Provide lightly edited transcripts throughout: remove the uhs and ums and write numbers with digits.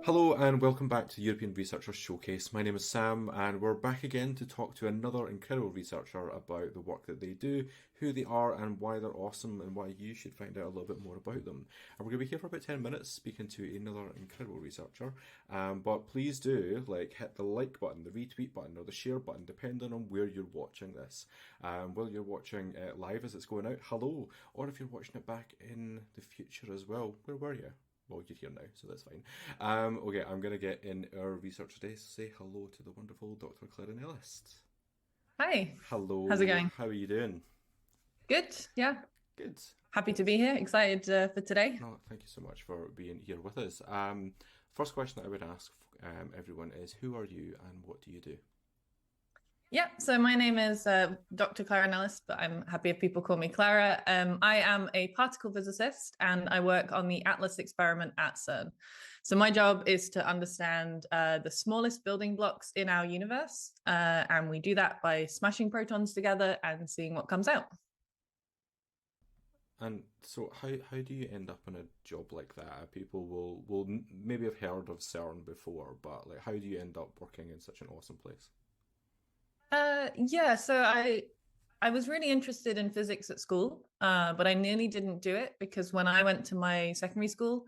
Hello and welcome back to European Researchers Showcase. My name is Sam and we're back again to talk to another incredible researcher about the work that they do, who they are and why they're awesome and why you should find out a little bit more about them. And we're going to be here for about 10 minutes speaking to another incredible researcher. But please do hit the like button, the retweet button or the share button depending on where you're watching this. Whether you're watching it live as it's going out, hello, or if you're watching it back in the future as well, where were you? Well, you're here now, so that's fine. Okay, I'm going to get in our research today. So say hello to the wonderful Dr. Clara Nellist. Hi, how's it Hello, going? how are you doing? Good, yeah. Good. Happy to be here. Excited for today. No, thank you so much for being here with us. First question that I would ask everyone is, who are you and what do you do? Yeah, so my name is Dr. Clara Nellist, but I'm happy if people call me Clara. I am a particle physicist and I work on the ATLAS experiment at CERN. So my job is to understand the smallest building blocks in our universe, and we do that by smashing protons together and seeing what comes out. And so, how do you end up in a job like that? People will maybe have heard of CERN before, but like, how do you end up working in such an awesome place? Yeah, so I was really interested in physics at school, but I nearly didn't do it because when I went to my secondary school,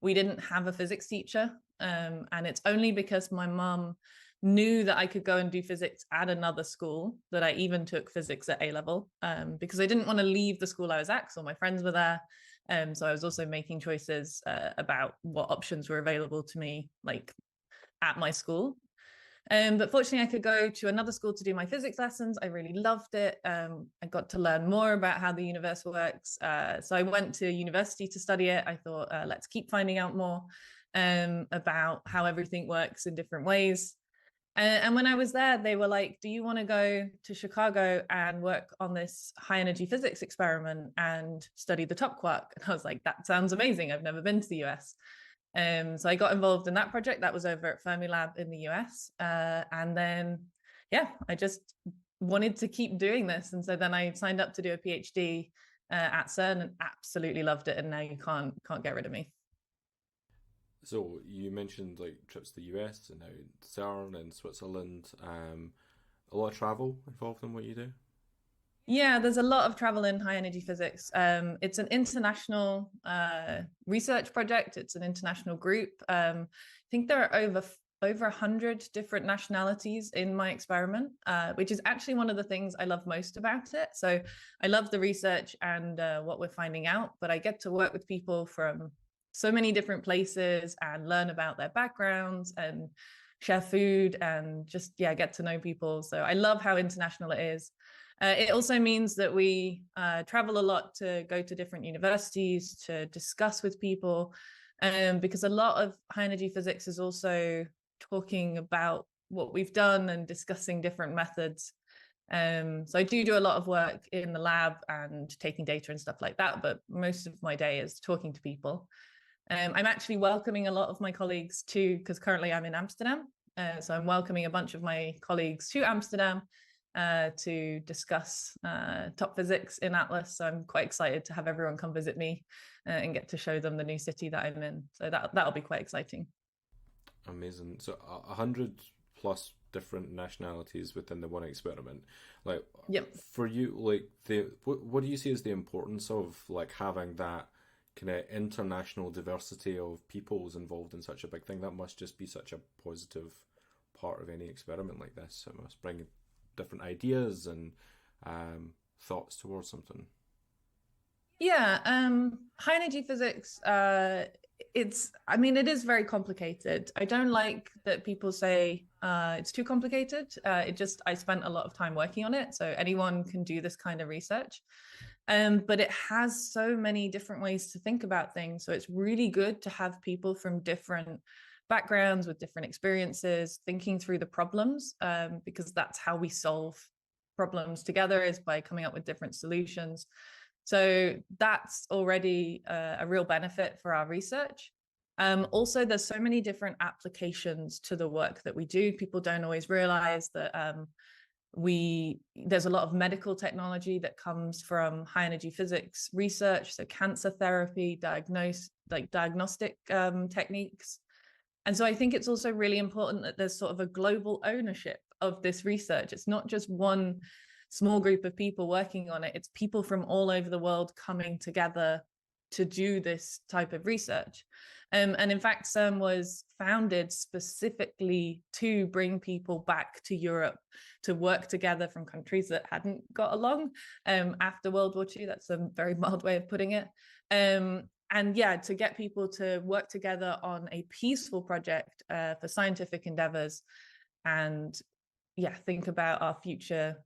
we didn't have a physics teacher. And it's only because my mum knew that I could go and do physics at another school that I even took physics at A level, because I didn't want to leave the school I was at because all my friends were there. So I was also making choices about what options were available to me, like at my school. But fortunately, I could go to another school to do my physics lessons. I really loved it. I got to learn more about how the universe works. So I went to university to study it. I thought, let's keep finding out more about how everything works in different ways. And when I was there, they were like, do you want to go to Chicago and work on this high energy physics experiment and study the top quark? And I was like, that sounds amazing. I've never been to the US. So I got involved in that project that was over at Fermilab in the US. And then, yeah, I just wanted to keep doing this. And so then I signed up to do a PhD at CERN and absolutely loved it. And now you can't get rid of me. So you mentioned like trips to the US and now CERN and Switzerland. A lot of travel involved in what you do. Yeah, there's a lot of travel in high energy physics. It's an international research project. It's an international group. I think there are over 100 different nationalities in my experiment, which is actually one of the things I love most about it. So I love the research and what we're finding out, but I get to work with people from so many different places and learn about their backgrounds and share food and just, yeah, get to know people. So I love how international it is. It also means that we travel a lot to go to different universities to discuss with people, because a lot of high energy physics is also talking about what we've done and discussing different methods. So I do a lot of work in the lab and taking data and stuff like that, but most of my day is talking to people. I'm actually welcoming a lot of my colleagues too, because currently I'm in Amsterdam. So I'm welcoming a bunch of my colleagues to Amsterdam to discuss top physics in Atlas. So I'm quite excited to have everyone come visit me and get to show them the new city that I'm in. So that'll be quite exciting. Amazing. So 100 plus different nationalities within the one experiment. Like Yep. for you, like what do you see as the importance of like having that kind of international diversity of peoples involved in such a big thing? That must just be such a positive part of any experiment like this. It must bring different ideas and thoughts towards something. Yeah, high energy physics, I mean, it is very complicated. I don't like that people say it's too complicated. I spent a lot of time working on it, so anyone can do this kind of research. But it has so many different ways to think about things. So it's really good to have people from different backgrounds with different experiences thinking through the problems, because that's how we solve problems together, is by coming up with different solutions. So that's already a real benefit for our research. Also, there's so many different applications to the work that we do. People don't always realize that there's a lot of medical technology that comes from high energy physics research, so cancer therapy, diagnostic techniques. And so I think it's also really important that there's sort of a global ownership of this research. It's not just one small group of people working on it, it's people from all over the world coming together to do this type of research. And in fact, CERN was founded specifically to bring people back to Europe to work together from countries that hadn't got along after World War II. That's a very mild way of putting it. And yeah, to get people to work together on a peaceful project for scientific endeavors, and yeah, think about our future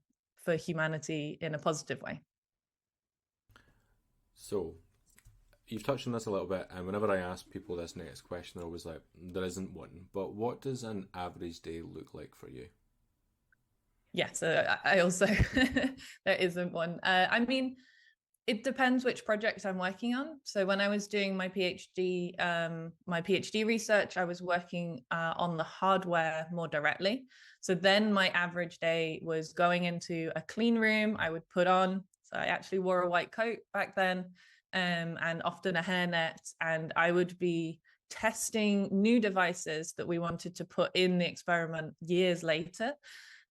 for humanity in a positive way. So, you've touched on this a little bit, and whenever I ask people this next question, they're always like, there isn't one. But what does an average day look like for you? Yeah, so I also there isn't one. I mean, it depends which project I'm working on. So when I was doing my PhD research, I was working on the hardware more directly. So then my average day was going into a clean room. I would put on, so I actually wore a white coat back then, and often a hairnet, and I would be testing new devices that we wanted to put in the experiment years later.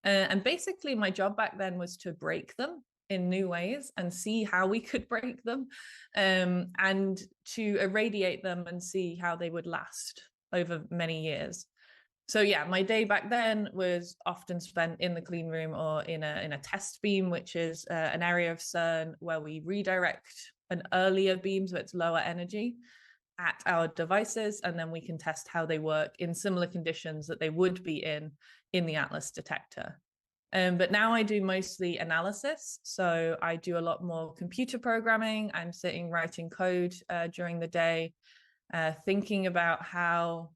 And basically, my job back then was to break them in new ways and see how we could break them, and to irradiate them and see how they would last over many years. So yeah, my day back then was often spent in the clean room or in a test beam, which is an area of CERN where we redirect an earlier beam, so it's lower energy, at our devices, and then we can test how they work in similar conditions that they would be in the Atlas detector. But now I do mostly analysis. So I do a lot more computer programming. I'm sitting writing code during the day, thinking about how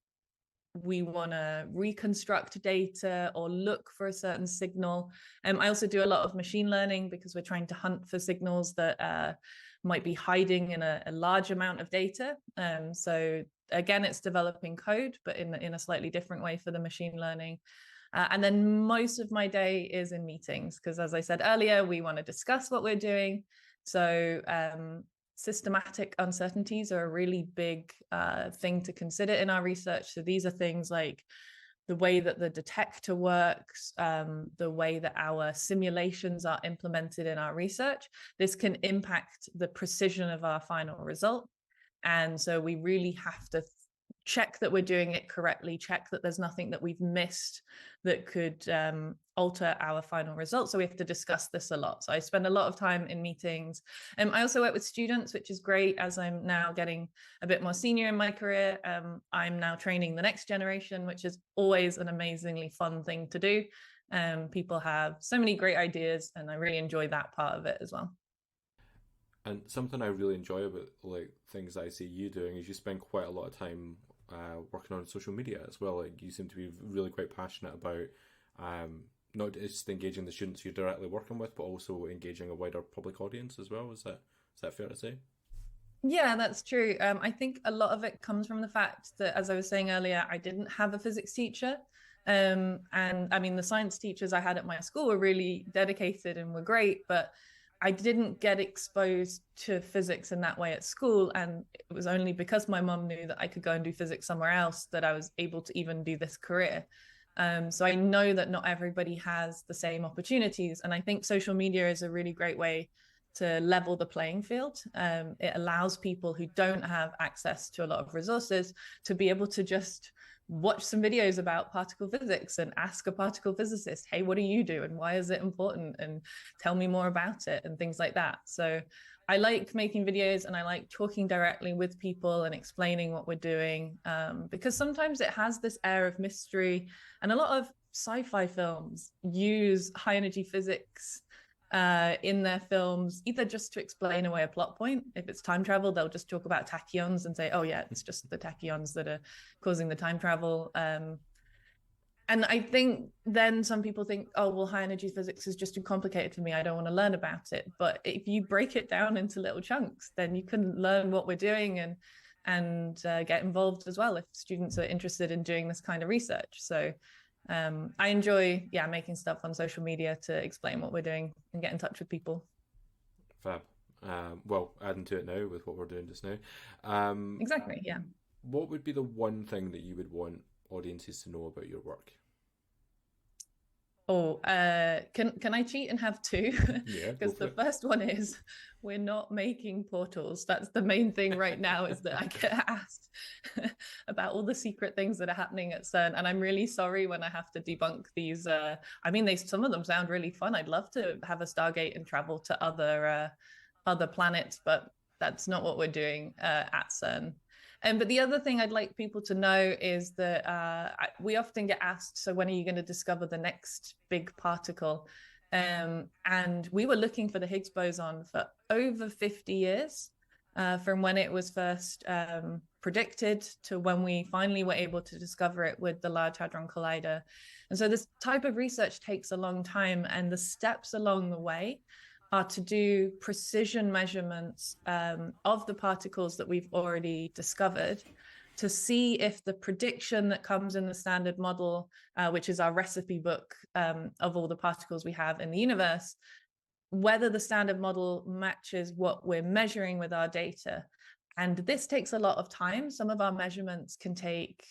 we want to reconstruct data or look for a certain signal. I also do a lot of machine learning because we're trying to hunt for signals that might be hiding in a large amount of data. So again, it's developing code, but in a slightly different way for the machine learning. And then most of my day is in meetings because, as I said earlier, we want to discuss what we're doing. So systematic uncertainties are a really big thing to consider in our research. So these are things like the way that the detector works, the way that our simulations are implemented in our research. This can impact the precision of our final result. And so we really have to check that we're doing it correctly, check that there's nothing that we've missed that could alter our final results. So we have to discuss this a lot. So I spend a lot of time in meetings. I also work with students, which is great as I'm now getting a bit more senior in my career. I'm now training the next generation, which is always an amazingly fun thing to do. People have so many great ideas, and I really enjoy that part of it as well. And something I really enjoy about like things I see you doing is you spend quite a lot of time working on social media as well. Like you seem to be really quite passionate about not just engaging the students you're directly working with, but also engaging a wider public audience as well. Is that fair to say? Yeah, that's true. I think a lot of it comes from the fact that, as I was saying earlier, I didn't have a physics teacher. And I mean, the science teachers I had at my school were really dedicated and were great, but I didn't get exposed to physics in that way at school. And it was only because my mum knew that I could go and do physics somewhere else that I was able to even do this career. So I know that not everybody has the same opportunities. And I think social media is a really great way to level the playing field. It allows people who don't have access to a lot of resources to be able to just watch some videos about particle physics and ask a particle physicist, hey, what do you do and why is it important, and tell me more about it and things like that. So I like making videos and I like talking directly with people and explaining what we're doing, because sometimes it has this air of mystery, and a lot of sci-fi films use high energy physics in their films, either just to explain away a plot point. If it's time travel, they'll just talk about tachyons and say, oh yeah, it's just the tachyons that are causing the time travel. And I think then some people think, oh, well, high energy physics is just too complicated for me. I don't want to learn about it. But if you break it down into little chunks, then you can learn what we're doing and get involved as well if students are interested in doing this kind of research. So I enjoy, yeah, making stuff on social media to explain what we're doing and get in touch with people. Fab. Well, adding to it now with what we're doing just now. Um, Exactly, yeah. What would be the one thing that you would want audiences to know about your work? Oh, can I cheat and have two? Yeah, go Because for the it. first one is we're not making portals. That's the main thing right now, is that I get asked about all the secret things that are happening at CERN, and I'm really sorry when I have to debunk these. I mean, they some of them sound really fun. I'd love to have a Stargate and travel to other planets, but that's not what we're doing at CERN. But the other thing I'd like people to know is that we often get asked, so when are you going to discover the next big particle? And we were looking for the Higgs boson for over 50 years, from when it was first predicted to when we finally were able to discover it with the Large Hadron Collider. And so this type of research takes a long time, and the steps along the way are to do precision measurements of the particles that we've already discovered, to see if the prediction that comes in the standard model, which is our recipe book of all the particles we have in the universe, whether the standard model matches what we're measuring with our data. And this takes a lot of time. Some of our measurements can take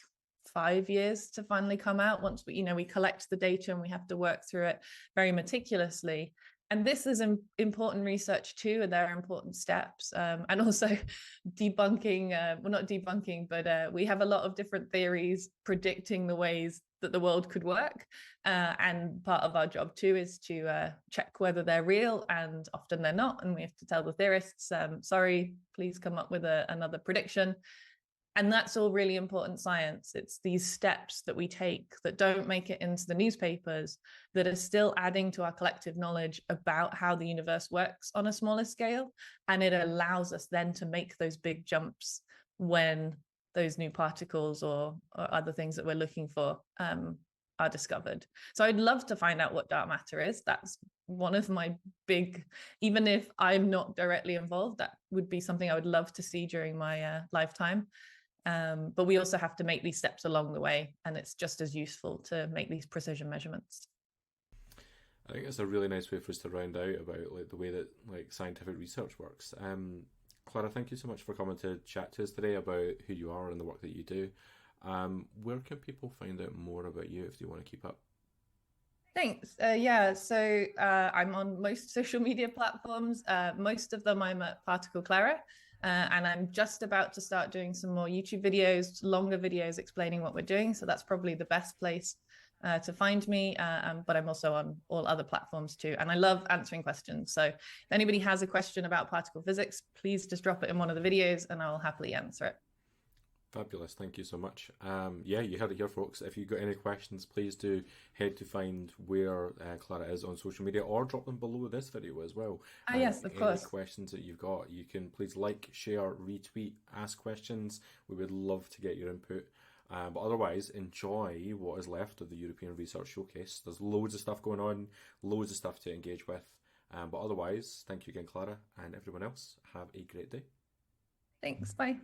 5 years to finally come out once we collect the data, and we have to work through it very meticulously. And this is important research too, and there are important steps. And also debunking, well, not debunking, but we have a lot of different theories predicting the ways that the world could work. And part of our job too is to check whether they're real, and often they're not. And we have to tell the theorists, sorry, please come up with another prediction. And that's all really important science. It's these steps that we take that don't make it into the newspapers, that are still adding to our collective knowledge about how the universe works on a smaller scale. And it allows us then to make those big jumps when those new particles or other things that we're looking for are discovered. So I'd love to find out what dark matter is. That's one of my big, even if I'm not directly involved, that would be something I would love to see during my lifetime. But we also have to make these steps along the way, and it's just as useful to make these precision measurements. I think it's a really nice way for us to round out about like the way that like scientific research works. Clara, thank you so much for coming to chat to us today about who you are and the work that you do. Where can people find out more about you if they want to keep up? Thanks. Yeah, so I'm on most social media platforms. Most of them I'm at Particle Clara. And I'm just about to start doing some more YouTube videos, longer videos explaining what we're doing. So that's probably the best place to find me. But I'm also on all other platforms too. And I love answering questions. So if anybody has a question about particle physics, please just drop it in one of the videos and I'll happily answer it. Fabulous, thank you so much. Yeah, you heard it here, folks. If you've got any questions, please do head to find where Clara is on social media, or drop them below this video as well. Ah, yes, of Any course. questions that you've got, you can please like, share, retweet, ask questions. We would love to get your input. But otherwise, enjoy what is left of the European Research Showcase. There's loads of stuff going on, loads of stuff to engage with. But otherwise, thank you again, Clara, and everyone else. Have a great day. Thanks. Bye.